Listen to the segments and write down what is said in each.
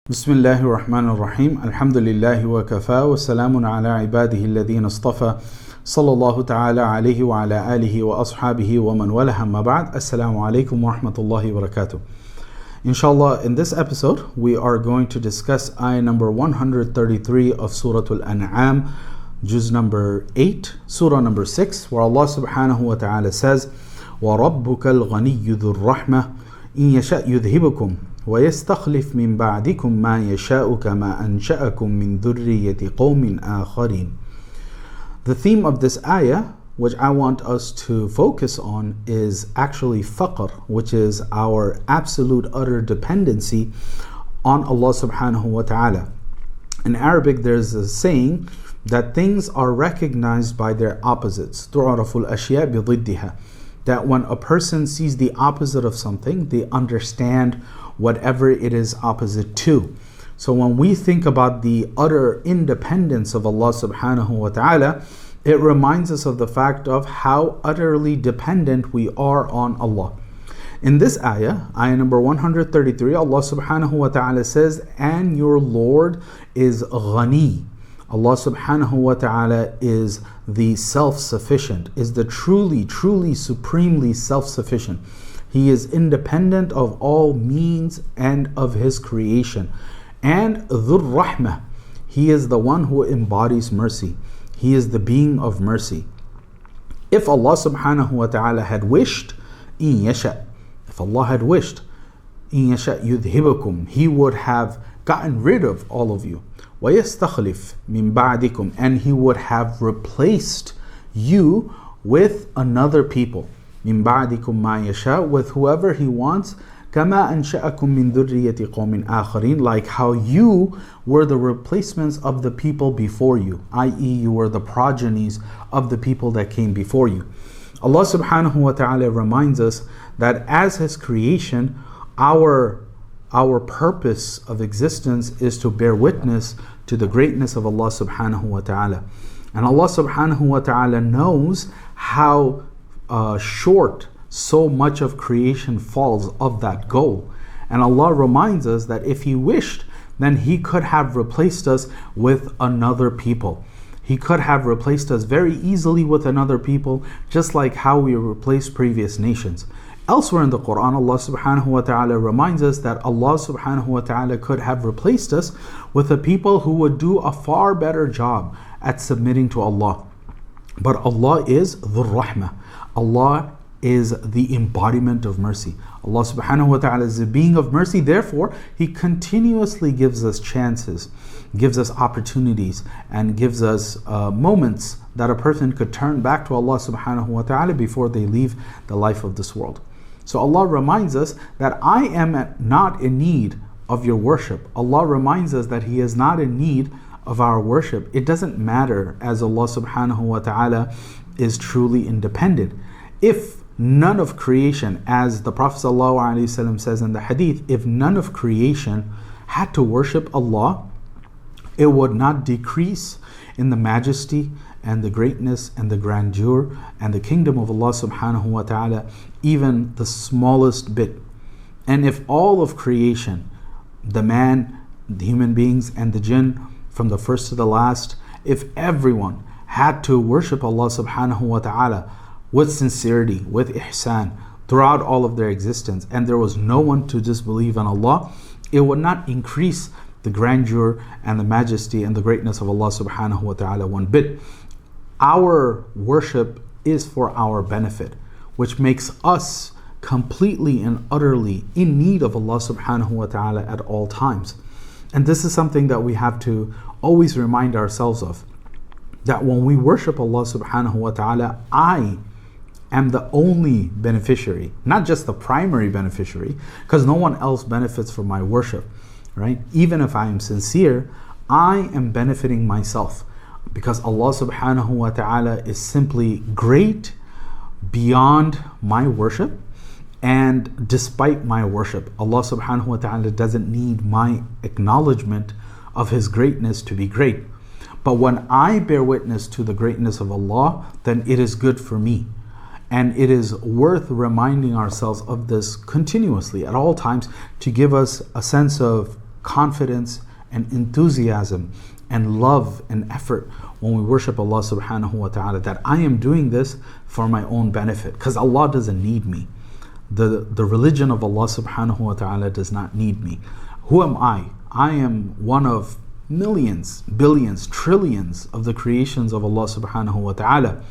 بسم الله الرحمن الرحيم الحمد لله وكفى وسلام على عباده الذين اصطفى صلى الله تعالى عليه وعلى آله وأصحابه ومن والاه أما بعد السلام عليكم ورحمة الله وبركاته. Inshallah, in this episode we are going to discuss ayah number 133 of Surah Al-An'am, juz number 8, surah number 6, where Allah subhanahu wa ta'ala says وَرَبُّكَ الْغَنِيُّ ذُو الرَّحْمَةِ إِن يَشَأْ يُذْهِبْكُمْ وَيَسْتَخْلِفْ مِنْ بَعْدِكُمْ مَا يَشَاءُ كَمَا أَنْشَأَكُمْ مِنْ ذُرِّيَّةِ قَوْمٍ آخَرِينَ. The theme of this ayah, which I want us to focus on, is actually Faqr, which is our absolute utter dependency on Allah subhanahu wa ta'ala. In Arabic there's a saying that things are recognized by their opposites. تُعْرَفُ الْأَشْيَاء بِضِدِّهَا. That when a person sees the opposite of something, they understand whatever it is opposite to. So when we think about the utter independence of Allah subhanahu wa ta'ala, it reminds us of the fact of how utterly dependent we are on Allah. In this ayah number 133, Allah subhanahu wa ta'ala says, and your Lord is ghani. Allah subhanahu wa ta'ala is the self-sufficient, is the truly, supremely self-sufficient. He is independent of all means and of His creation. And Dhur Rahmah, He is the one who embodies mercy. He is the being of mercy. If Allah subhanahu wa ta'ala had wished, in yasha, if Allah had wished, in yasha yudhibakum, He would have gotten rid of all of you. وَيَسْتَخْلِفْ مِنْ بَعْدِكُمْ, and He would have replaced you with another people. مِنْ بَعْدِكُمْ مَا يَشَاءُ, with whoever He wants. كَمَا أَنْشَأَكُمْ مِنْ ذُرِّيَّةِ قَوْمٍ آخَرِينَ, like how you were the replacements of the people before you, i.e. you were the progenies of the people that came before you. Allah subhanahu wa ta'ala reminds us that as His creation, our purpose of existence is to bear witness to the greatness of Allah subhanahu wa ta'ala. And Allah subhanahu wa ta'ala knows how short so much of creation falls of that goal. And Allah reminds us that if He wished, then He could have replaced us with another people. He could have replaced us very easily with another people, just like how we replaced previous nations. Elsewhere in the Qur'an, Allah subhanahu wa ta'ala reminds us that Allah subhanahu wa ta'ala could have replaced us with a people who would do a far better job at submitting to Allah. But Allah is Dhur Rahmah. Allah is the embodiment of mercy. Allah subhanahu wa ta'ala is the being of mercy. Therefore, He continuously gives us chances, gives us opportunities, and gives us moments that a person could turn back to Allah subhanahu wa ta'ala before they leave the life of this world. So Allah reminds us that I am not in need of your worship. Allah reminds us that He is not in need of our worship. It doesn't matter, as Allah subhanahu wa ta'ala is truly independent. If none of creation, as the Prophet ﷺ says in the hadith, if none of creation had to worship Allah, it would not decrease in the majesty and the greatness and the grandeur and the kingdom of Allah subhanahu wa ta'ala even the smallest bit. And if all of creation, the man, the human beings and the jinn, from the first to the last, if everyone had to worship Allah subhanahu wa ta'ala with sincerity, with ihsan, throughout all of their existence, and there was no one to disbelieve in Allah, it would not increase the grandeur and the majesty and the greatness of Allah subhanahu wa ta'ala one bit. Our worship is for our benefit, which makes us completely and utterly in need of Allah subhanahu wa ta'ala at all times. And this is something that we have to always remind ourselves of, that when we worship Allah subhanahu wa ta'ala, I am the only beneficiary, not just the primary beneficiary, because no one else benefits from my worship, right? Even if I am sincere, I am benefiting myself, because Allah subhanahu wa ta'ala is simply great beyond my worship, and despite my worship, Allah subhanahu wa ta'ala doesn't need my acknowledgement of His greatness to be great. But when I bear witness to the greatness of Allah, then it is good for me. And it is worth reminding ourselves of this continuously at all times, to give us a sense of confidence and enthusiasm and love and effort when we worship Allah subhanahu wa ta'ala, that I am doing this for my own benefit, because Allah doesn't need me. The religion of Allah subhanahu wa ta'ala does not need me. Who am I? I am one of millions, billions, trillions of the creations of Allah subhanahu wa ta'ala.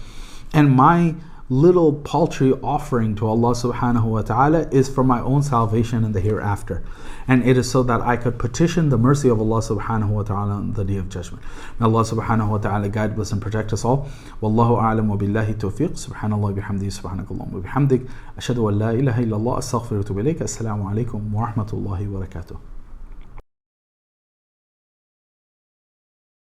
And my little paltry offering to Allah subhanahu wa ta'ala is for my own salvation in the hereafter. And it is so that I could petition the mercy of Allah subhanahu wa ta'ala on the Day of Judgment. May Allah subhanahu wa ta'ala guide, bless and protect us all. Wallahu a'lam wa billahi tawfiq. Subhanallah bihamdihi, subhanakallah wa bihamdik. Ashhadu an la ilaha illallah, astaghfiruka wa atubu ilayk. Assalamu alaikum wa rahmatullahi wa barakatuh.